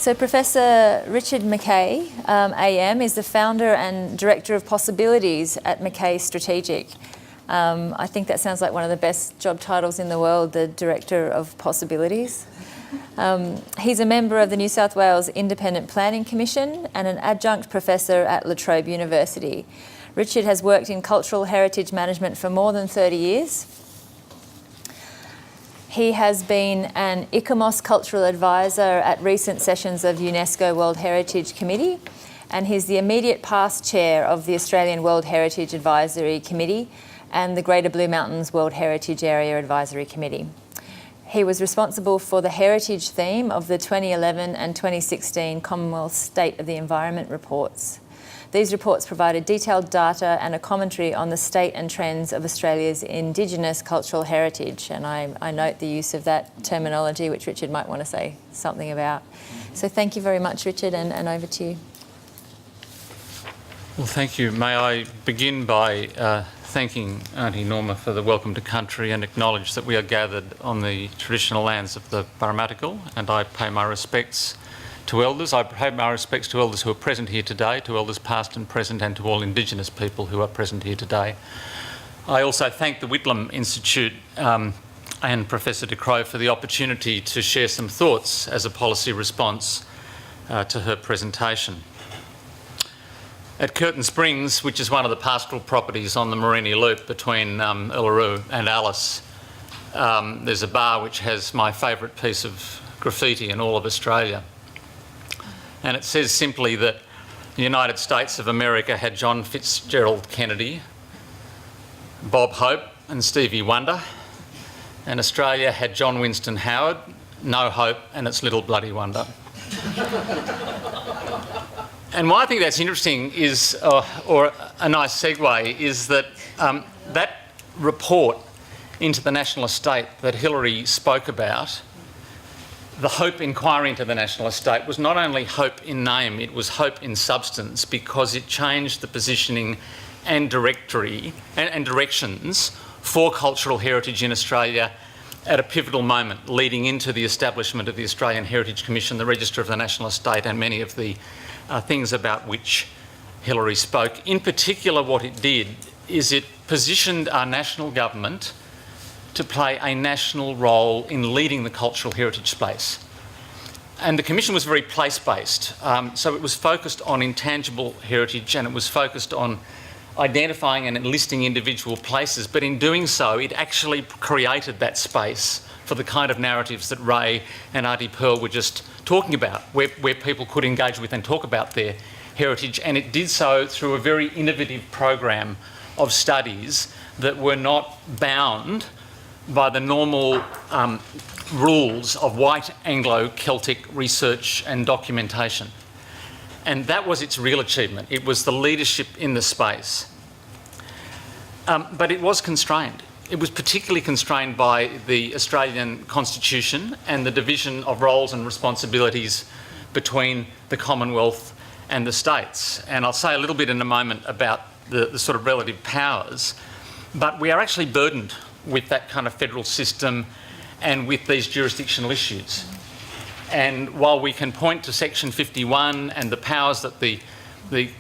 So Professor Richard Mackay, AM, is the founder and director of possibilities at Mackay Strategic. I think that sounds like one of the best job titles in the world, the Director of Possibilities. He's a member of the New South Wales Independent Planning Commission and an adjunct professor at La Trobe University. Richard has worked in cultural heritage management for more than 30 years. He has been an ICOMOS cultural advisor at recent sessions of UNESCO World Heritage Committee, and he's the immediate past chair of the Australian World Heritage Advisory Committee and the Greater Blue Mountains World Heritage Area Advisory Committee. He was responsible for the heritage theme of the 2011 and 2016 Commonwealth State of the Environment reports. These reports provided detailed data and a commentary on the state and trends of Australia's Indigenous cultural heritage, and I note the use of that terminology, which Richard might want to say something about. So thank you very much, Richard, and over to you. Well, thank you. May I begin by thanking Auntie Norma for the welcome to country and acknowledge that we are gathered on the traditional lands of the Parramattagal, and I pay my respects to elders. I pay my respects to elders who are present here today, to elders past and present, and to all Indigenous people who are present here today. I also thank the Whitlam Institute and Professor de Cros for the opportunity to share some thoughts as a policy response to her presentation. At Curtin Springs, which is one of the pastoral properties on the Morini Loop between Uluru and Alice, there's a bar which has my favourite piece of graffiti in all of Australia. And it says simply that the United States of America had John Fitzgerald Kennedy, Bob Hope and Stevie Wonder, and Australia had John Winston Howard, no hope, and its little bloody wonder. And why I think that's interesting is, or a nice segue, is that that report into the national estate that Hilary spoke about, the Hope inquiry into the national estate, was not only hope in name, it was hope in substance, because it changed the positioning and directions for cultural heritage in Australia at a pivotal moment leading into the establishment of the Australian Heritage Commission, the Register of the National Estate, and many of the things about which Hilary spoke. In particular, what it did is it positioned our national government to play a national role in leading the cultural heritage space. And the Commission was very place-based, so it was focused on intangible heritage and it was focused on identifying and enlisting individual places, but in doing so it actually created that space for the kind of narratives that Ray and Auntie Pearl were just talking about, where people could engage with and talk about their heritage, and it did so through a very innovative program of studies that were not bound by the normal rules of white Anglo-Celtic research and documentation. And that was its real achievement. It was the leadership in the space. But it was constrained. It was particularly constrained by the Australian Constitution and the division of roles and responsibilities between the Commonwealth and the states. And I'll say a little bit in a moment about the sort of relative powers, but we are actually burdened with that kind of federal system and with these jurisdictional issues. And while we can point to Section 51 and the powers that the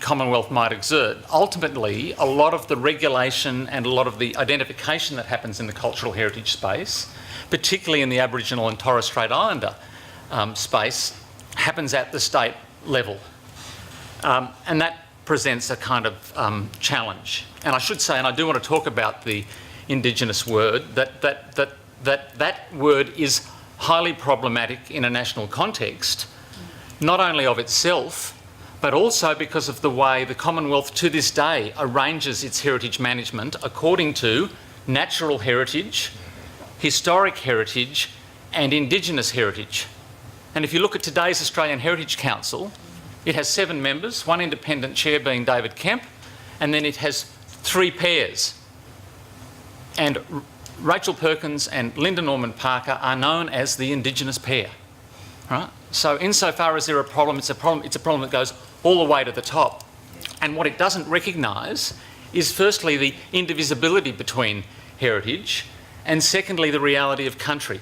Commonwealth might exert, ultimately a lot of the regulation and a lot of the identification that happens in the cultural heritage space, particularly in the Aboriginal and Torres Strait Islander space, happens at the state level. And that presents a kind of challenge. And I should say, and I do want to talk about the Indigenous word, that word is highly problematic in a national context, not only of itself, but also because of the way the Commonwealth to this day arranges its heritage management according to natural heritage, historic heritage, and Indigenous heritage. And if you look at today's Australian Heritage Council, it has 7 members, 1 independent chair being David Kemp, and then it has 3 pairs. And Rachel Perkins and Linda Norman Parker are known as the Indigenous pair, right? So insofar as they're a problem, it's a problem that goes all the way to the top. And what it doesn't recognise is firstly the indivisibility between heritage and secondly the reality of country.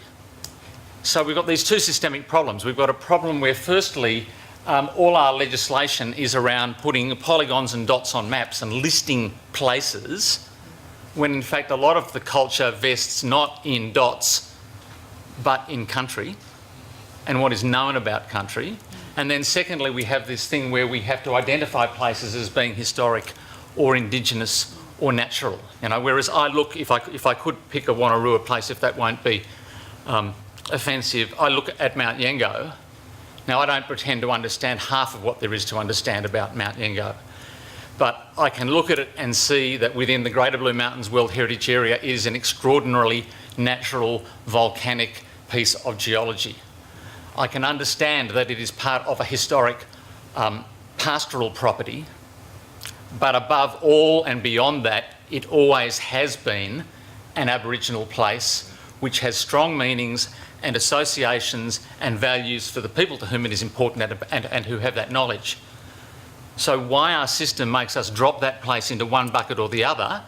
So we've got these two systemic problems. We've got a problem where, firstly, all our legislation is around putting polygons and dots on maps and listing places, when in fact a lot of the culture vests not in dots but in country and what is known about country. And then secondly, we have this thing where we have to identify places as being historic or indigenous or natural. You know, whereas I look, if I could pick a Wanneroo place, if that won't be offensive, I look at Mount Yengo. Now, I don't pretend to understand half of what there is to understand about Mount Yengo, but I can look at it and see that within the Greater Blue Mountains World Heritage Area is an extraordinarily natural volcanic piece of geology. I can understand that it is part of a historic pastoral property, but above all and beyond that, it always has been an Aboriginal place which has strong meanings and associations and values for the people to whom it is important and who have that knowledge. So why our system makes us drop that place into one bucket or the other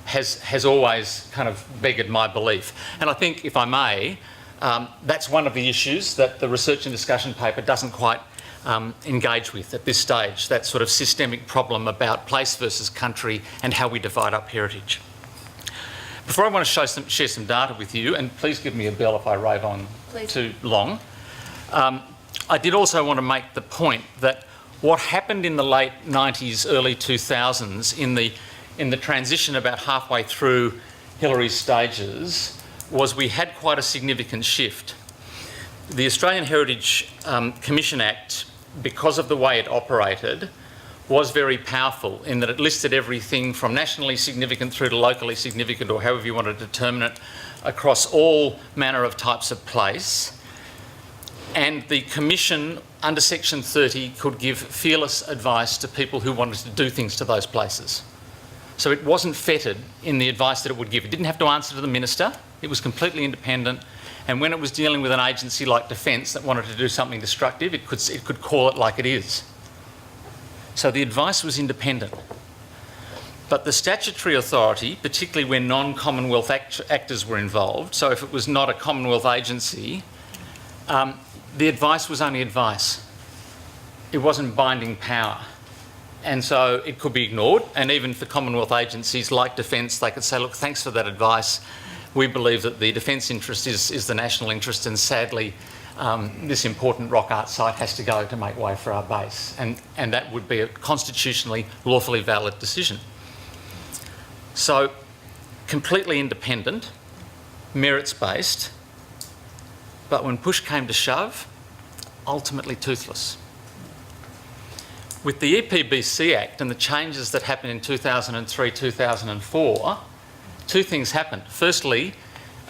has always kind of beggared my belief. And I think, if I may, that's one of the issues that the research and discussion paper doesn't quite engage with at this stage, that sort of systemic problem about place versus country and how we divide up heritage. Before I want to share some data with you, and please give me a bell if I rave on too long, I did also want to make the point that what happened in the late 90s, early 2000s, in the transition about halfway through Hilary's stages, was we had quite a significant shift. The Australian Heritage Commission Act, because of the way it operated, was very powerful in that it listed everything from nationally significant through to locally significant, or however you want to determine it, across all manner of types of place. And the Commission, under Section 30, could give fearless advice to people who wanted to do things to those places. So it wasn't fettered in the advice that it would give. It didn't have to answer to the Minister. It was completely independent. And when it was dealing with an agency like Defence that wanted to do something destructive, it could call it like it is. So the advice was independent. But the statutory authority, particularly when non-Commonwealth actors were involved, so if it was not a Commonwealth agency, the advice was only advice. It wasn't binding power. And so it could be ignored. And even for Commonwealth agencies like Defence, they could say, look, thanks for that advice. We believe that the defence interest is the national interest, and sadly, this important rock art site has to go to make way for our base. And that would be a constitutionally, lawfully valid decision. So, completely independent, merits-based, but when push came to shove, ultimately toothless. With the EPBC Act and the changes that happened in 2003, 2004, two things happened. Firstly,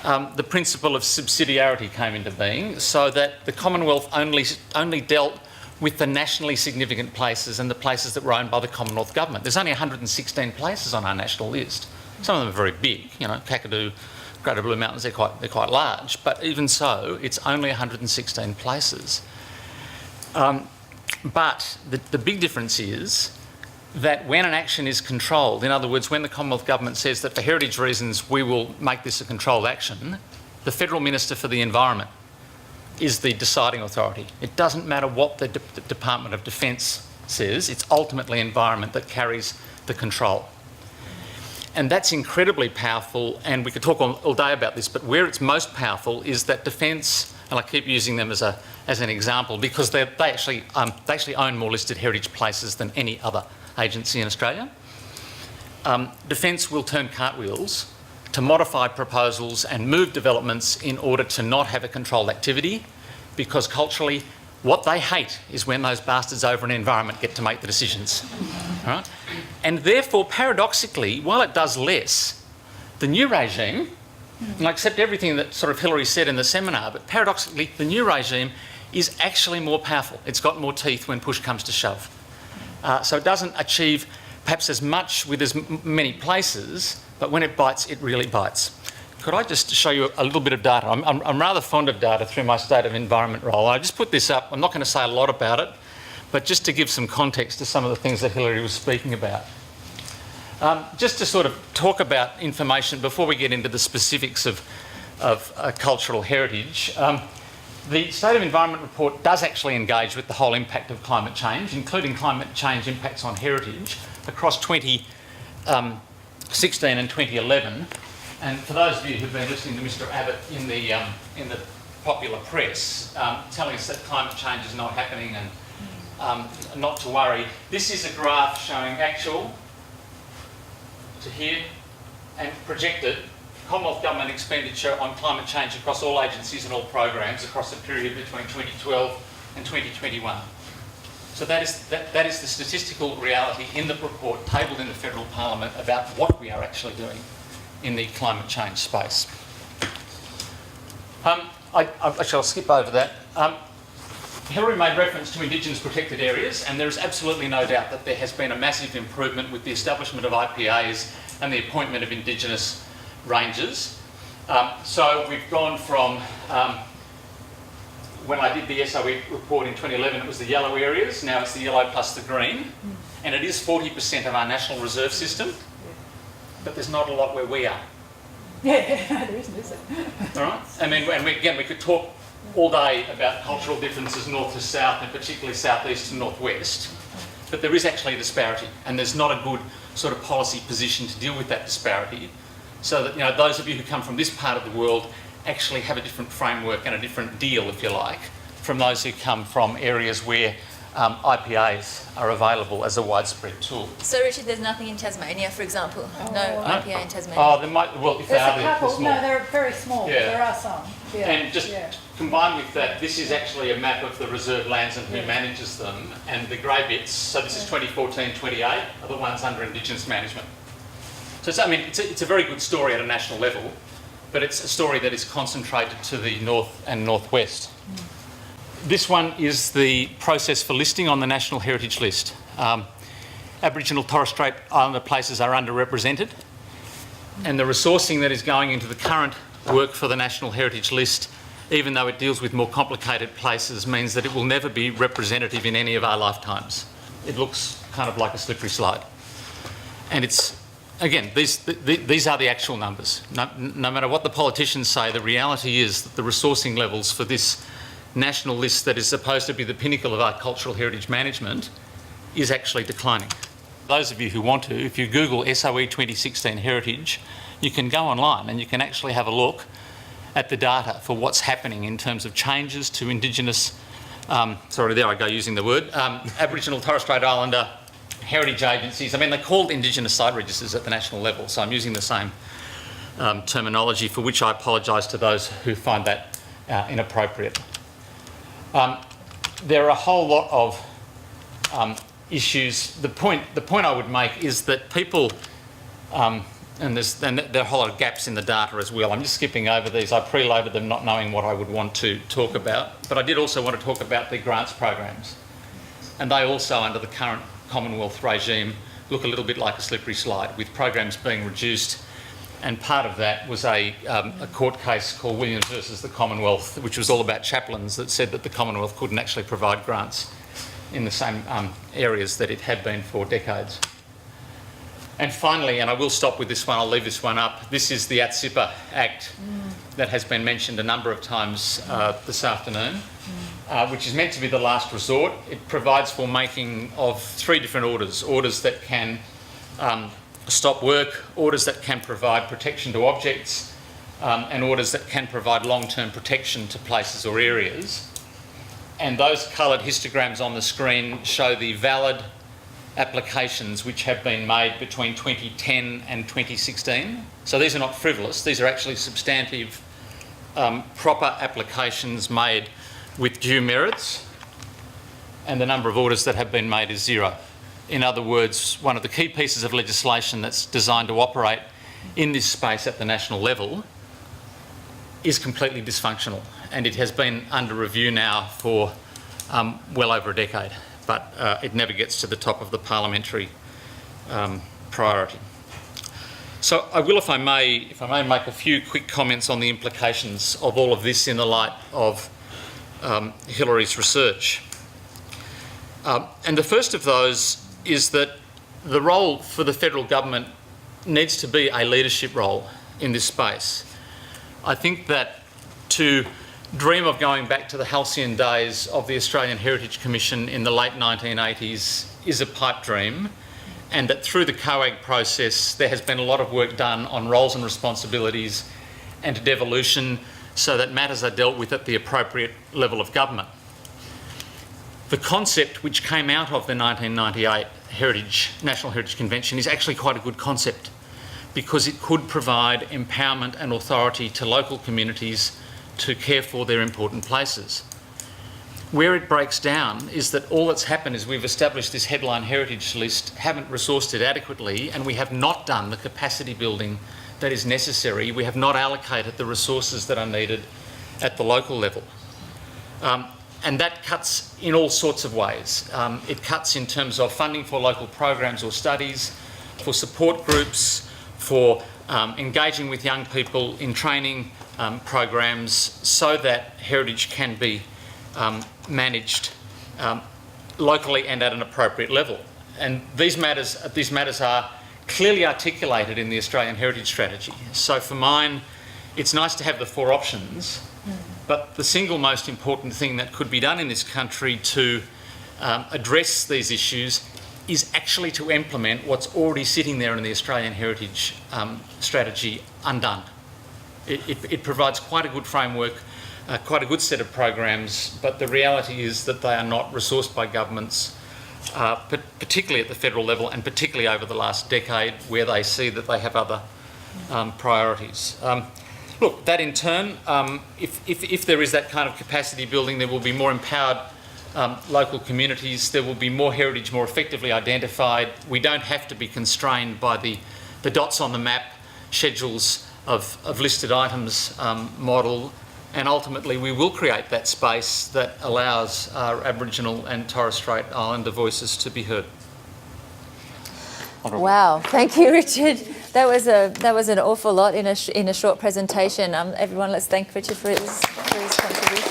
the principle of subsidiarity came into being, so that the Commonwealth only dealt with the nationally significant places and the places that were owned by the Commonwealth Government. There's only 116 places on our national list. Some of them are very big, you know, Kakadu, Greater Blue Mountains, they're quite large, but even so, it's only 116 places. But the big difference is that when an action is controlled, in other words, when the Commonwealth Government says that for heritage reasons we will make this a controlled action, the Federal Minister for the Environment is the deciding authority. It doesn't matter what the Department of Defence says, it's ultimately Environment that carries the control. And that's incredibly powerful, and we could talk all day about this, but where it's most powerful is that Defence, and I keep using them as an example because they actually own more listed heritage places than any other agency in Australia. Defence will turn cartwheels to modify proposals and move developments in order to not have a controlled activity, because culturally what they hate is when those bastards over in Environment get to make the decisions. Right? And therefore, paradoxically, while it does less, the new regime, and I accept everything that sort of Hilary said in the seminar, but paradoxically the new regime is actually more powerful. It's got more teeth when push comes to shove. So it doesn't achieve perhaps as much with as many places, but when it bites, it really bites. Could I just show you a little bit of data? I'm rather fond of data through my State of Environment role. I just put this up. I'm not going to say a lot about it, but just to give some context to some of the things that Hilary was speaking about. Just to sort of talk about information before we get into the specifics of cultural heritage. The State of Environment report does actually engage with the whole impact of climate change, including climate change impacts on heritage across 2016 and 2011. And for those of you who've been listening to Mr. Abbott in the popular press, telling us that climate change is not happening and not to worry, this is a graph showing actual to here and projected Commonwealth Government expenditure on climate change across all agencies and all programs across the period between 2012 and 2021. So that is the statistical reality in the report tabled in the Federal Parliament about what we are actually doing in the climate change space. I'll skip over that. Hilary made reference to Indigenous protected areas, and there is absolutely no doubt that there has been a massive improvement with the establishment of IPAs and the appointment of Indigenous rangers. So we've gone from, when I did the SOE report in 2011, it was the yellow areas, now it's the yellow plus the green, and it is 40% of our national reserve system, but there's not a lot where we are. Yeah, there isn't, is it? All right? I mean, and again, we could talk all day about cultural differences north to south, and particularly southeast to northwest, but there is actually a disparity, and there's not a good sort of policy position to deal with that disparity, so that, you know, those of you who come from this part of the world actually have a different framework and a different deal, if you like, from those who come from areas where IPAs are available as a widespread tool. So, Richard, there's nothing in Tasmania, for example? No IPA in Tasmania? Oh, there might, well, if There's they are, a they're couple. small. No, they're very small. Yeah. There are some. Yeah. And just combined with that, this is actually a map of the reserve lands and who Yeah. manages them, and the grey bits, so this is 2014-28, are the ones under Indigenous management. So it's, I mean, it's a very good story at a national level, but it's a story that is concentrated to the north and northwest. This one is the process for listing on the National Heritage List. Aboriginal Torres Strait Islander places are underrepresented, and the resourcing that is going into the current work for the National Heritage List, even though it deals with more complicated places, means that it will never be representative in any of our lifetimes. It looks kind of like a slippery slide. And it's, again, these are the actual numbers. No matter what the politicians say, the reality is that the resourcing levels for this national list that is supposed to be the pinnacle of our cultural heritage management is actually declining. Those of you who want to, if you Google SOE 2016 Heritage, you can go online and you can actually have a look at the data for what's happening in terms of changes to Indigenous, sorry, there I go using the word, Aboriginal Torres Strait Islander heritage agencies. I mean, they're called Indigenous site registers at the national level, so I'm using the same terminology, for which I apologise to those who find that inappropriate. There are a whole lot of issues. The point I would make is that people, and there are a whole lot of gaps in the data as well. I'm just skipping over these. I preloaded them not knowing what I would want to talk about, but I did also want to talk about the grants programs. And they also, under the current Commonwealth regime, look a little bit like a slippery slide, with programs being reduced. And part of that was a court case called Williams versus the Commonwealth, which was all about chaplains, that said that the Commonwealth couldn't actually provide grants in the same areas that it had been for decades. And finally, and I will stop with this one, I'll leave this one up, this is the ATSIPA Act that has been mentioned a number of times this afternoon, which is meant to be the last resort. It provides for making of 3 different orders: orders that can stop work, orders that can provide protection to objects, and orders that can provide long-term protection to places or areas. And those coloured histograms on the screen show the valid applications which have been made between 2010 and 2016. So these are not frivolous, these are actually substantive, proper applications made with due merits, and the number of orders that have been made is 0. In other words, one of the key pieces of legislation that's designed to operate in this space at the national level is completely dysfunctional, and it has been under review now for well over a decade, but it never gets to the top of the parliamentary priority. So I will, if I may make a few quick comments on the implications of all of this in the light of Hilary's research. And the first of those is that the role for the federal government needs to be a leadership role in this space. I think that to dream of going back to the halcyon days of the Australian Heritage Commission in the late 1980s is a pipe dream, and that through the COAG process there has been a lot of work done on roles and responsibilities and devolution so that matters are dealt with at the appropriate level of government. The concept which came out of the 1998 National Heritage Convention is actually quite a good concept, because it could provide empowerment and authority to local communities to care for their important places. Where it breaks down is that all that's happened is we've established this headline heritage list, haven't resourced it adequately, and we have not done the capacity building that is necessary. We have not allocated the resources that are needed at the local level. And that cuts in all sorts of ways. It cuts in terms of funding for local programs or studies, for support groups, for engaging with young people in training programs so that heritage can be managed locally and at an appropriate level. And these matters are clearly articulated in the Australian Heritage Strategy. So for mine, it's nice to have the 4 options, but the single most important thing that could be done in this country to address these issues is actually to implement what's already sitting there in the Australian Heritage Strategy undone. It provides quite a good framework, quite a good set of programs, but the reality is that they are not resourced by governments, particularly at the federal level and particularly over the last decade, where they see that they have other priorities. Look, that in turn, if there is that kind of capacity building, there will be more empowered local communities, there will be more heritage more effectively identified. We don't have to be constrained by the dots on the map, schedules of listed items model, and ultimately we will create that space that allows our Aboriginal and Torres Strait Islander voices to be heard. Wow, thank you, Richard. That was an awful lot in a short presentation. Everyone, let's thank Richard for his contribution.